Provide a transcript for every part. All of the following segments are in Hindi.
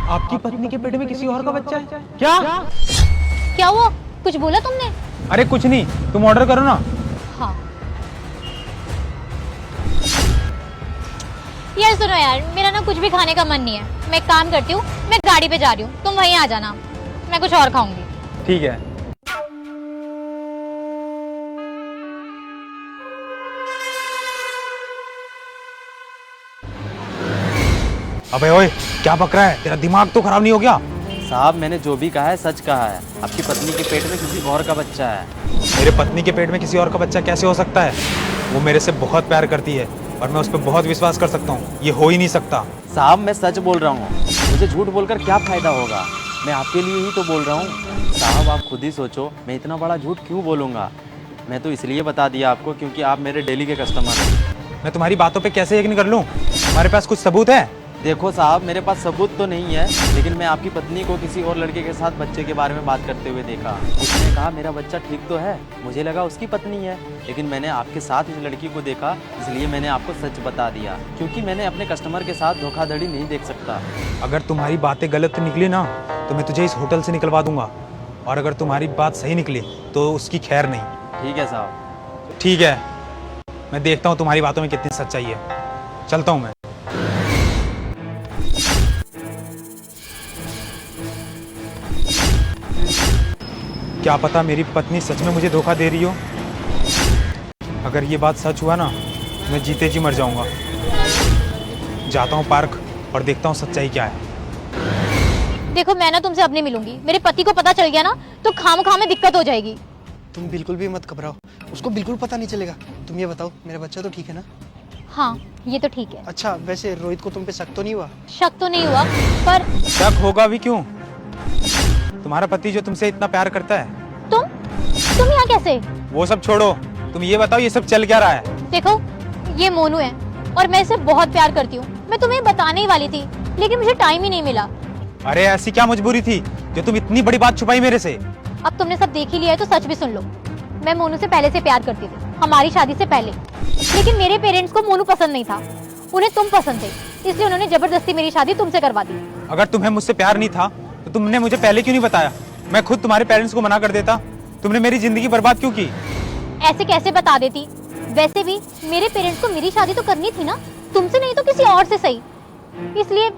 आपकी पत्नी के पेट में किसी और का बच्चा है क्या? क्या हुआ? कुछ बोला तुमने? अरे कुछ नहीं, तुम ऑर्डर करो ना। हाँ यार सुनो यार, मेरा ना कुछ भी खाने का मन नहीं है। मैं एक काम करती हूँ, मैं गाड़ी पे जा रही हूँ, तुम वहीं आ जाना, मैं कुछ और खाऊंगी। ठीक है। अबे ओए, क्या बक रहा है? तेरा दिमाग तो खराब नहीं हो गया? साहब मैंने जो भी कहा है सच कहा है। आपकी पत्नी के पेट में किसी और का बच्चा है। मेरे पत्नी के पेट में किसी और का बच्चा कैसे हो सकता है? वो मेरे से बहुत प्यार करती है और मैं उस पर बहुत विश्वास कर सकता हूँ। ये हो ही नहीं सकता। साहब मैं सच बोल रहा हूँ, मुझे झूठ बोलकर क्या फ़ायदा होगा? मैं आपके लिए ही तो बोल रहा हूँ। साहब आप खुद ही सोचो, मैं इतना बड़ा झूठ क्यों बोलूँगा? मैं तो इसलिए बता दिया आपको क्योंकि आप मेरे डेली के कस्टमर हैं। मैं तुम्हारी बातों पे कैसे यकीन कर लूँ? हमारे पास कुछ सबूत है? देखो साहब मेरे पास सबूत तो नहीं है, लेकिन मैं आपकी पत्नी को किसी और लड़के के साथ बच्चे के बारे में बात करते हुए देखा। उसने कहा मेरा बच्चा ठीक तो है, मुझे लगा उसकी पत्नी है, लेकिन मैंने आपके साथ इस लड़की को देखा, इसलिए मैंने आपको सच बता दिया, क्योंकि मैंने अपने कस्टमर के साथ धोखाधड़ी नहीं देख सकता। अगर तुम्हारी बातें गलत निकली ना तो मैं तुझे इस होटल से निकलवा दूंगा, और अगर तुम्हारी बात सही निकली तो उसकी खैर नहीं। ठीक है साहब। ठीक है, मैं देखता हूँ तुम्हारी बातों में कितनी सच्चाई है। चलता हूँ मैं। क्या पता मेरी पत्नी सच में मुझे धोखा दे रही हो। अगर ये बात सच हुआ ना, मैं जीते जी मर जाऊंगा। जाता हूँ पार्क और देखता हूँ सच्चाई क्या है। देखो मैं ना तुमसे अब नहीं मिलूंगी, मेरे पति को पता चल गया ना तो खामखा में दिक्कत हो जाएगी। तुम बिल्कुल भी मत घबराओ, उसको बिल्कुल पता नहीं चलेगा। तुम ये बताओ मेरा बच्चा तो ठीक है ना? हाँ ये तो ठीक है। अच्छा वैसे रोहित को तुम पे शक तो नहीं हुआ? शक तो नहीं हुआ, पर शक होगा भी क्यों? तुम्हारा पति जो तुमसे इतना प्यार करता है। तुम यहाँ कैसे? वो सब छोड़ो, तुम ये बताओ ये सब चल क्या रहा है? देखो ये मोनू है और मैं इसे बहुत प्यार करती हूँ। मैं तुम्हें बताने ही वाली थी लेकिन मुझे टाइम ही नहीं मिला। अरे ऐसी क्या मजबूरी थी जो तुम इतनी बड़ी बात छुपाई मेरे से? अब तुमने सब देख ही लिया है तो सच भी सुन लो। मैं मोनू से पहले से प्यार करती थी, हमारी शादी से पहले, लेकिन मेरे पेरेंट्स को मोनू पसंद नहीं था, उन्हें तुम पसंद थे, इसलिए उन्होंने जबरदस्ती मेरी शादी तुमसे करवा दी। अगर तुम्हें मुझसे प्यार नहीं था तो तुमने मुझे पहले क्यों नहीं बताया? मैं खुद तुम्हारे पेरेंट्स को मना कर देता। तुमने मेरी जिंदगी बर्बाद क्यों की? ऐसे कैसे बता देती? वैसे भी मेरे पेरेंट्स को मेरी शादी तो करनी थी ना, तुमसे नहीं तो किसी और से सही। इसलिए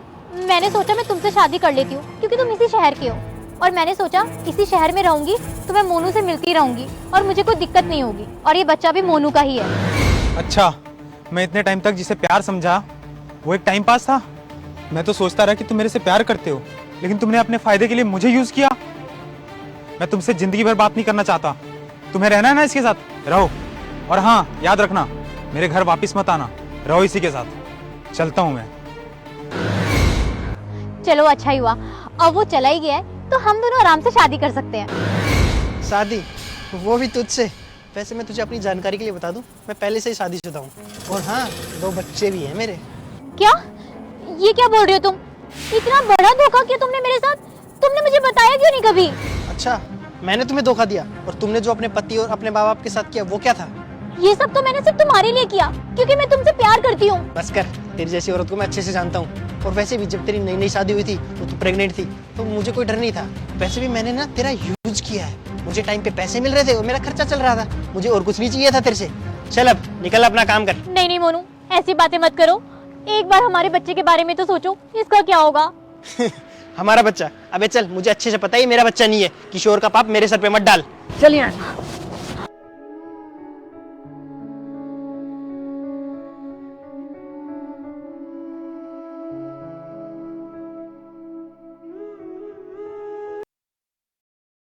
मैंने सोचा मैं तुमसे शादी कर लेती हूँ क्योंकि तुम इसी शहर के हो, और मैंने सोचा इसी शहर में रहूंगी तो मैं मोनू से मिलती रहूंगी और मुझे कोई दिक्कत नहीं होगी, और ये बच्चा भी मोनू का ही है। अच्छा, मैं इतने टाइम तक जिसे प्यार समझा वो एक टाइम पास था। मैं तो सोचता रहा कि तुम मेरे से प्यार करते हो, लेकिन तुमने अपने फायदे के लिए मुझे यूज किया। मैं तुमसे जिंदगी भर बात नहीं करना चाहता। तुम्हें रहना है ना इसके साथ, रहो। और हाँ याद रखना, मेरे घर वापस मत आना, रहो इसी के साथ। चलता हूँ मैं। चलो अच्छा ही हुआ, अब वो चला ही गया है तो हम दोनों आराम से शादी कर सकते हैं। शादी? वो भी तुझसे? वैसे मैं तुझे अपनी जानकारी के लिए बता दूं, मैं पहले से ही शादीशुदा हूँ, और हाँ 2 बच्चे भी हैं मेरे। क्या? ये क्या बोल रहे हो तुम? इतना बड़ा धोखा किया तुमने मेरे साथ, तुमने मुझे बताया क्यों नहीं कभी? अच्छा मैंने तुम्हें धोखा दिया, और तुमने जो अपने पति और अपने माँ बाप के साथ किया वो क्या था? ये सब तो मैंने सिर्फ तुम्हारे लिए किया क्योंकि मैं तुमसे प्यार करती हूँ। बस कर, तेरी जैसी औरत को मैं अच्छे से जानता हूँ। और वैसे भी जब तेरी नई नई शादी हुई थी तो तू प्रेग्नेंट थी, तो मुझे कोई डर नहीं था। वैसे भी मैंने ना तेरा यूज किया है, मुझे टाइम पे पैसे मिल रहे थे और मेरा खर्चा चल रहा था, मुझे और कुछ नहीं चाहिए था तेरे से। चल अब निकल अपना काम कर। नहीं नहीं मोनू, ऐसी बातें मत करो, एक बार हमारे बच्चे के बारे में तो सोचो, इसका क्या होगा? हमारा बच्चा? अबे चल, मुझे अच्छे से पता ही मेरा बच्चा नहीं है, किशोर का पाप मेरे सर पे मत डाल। चल यार।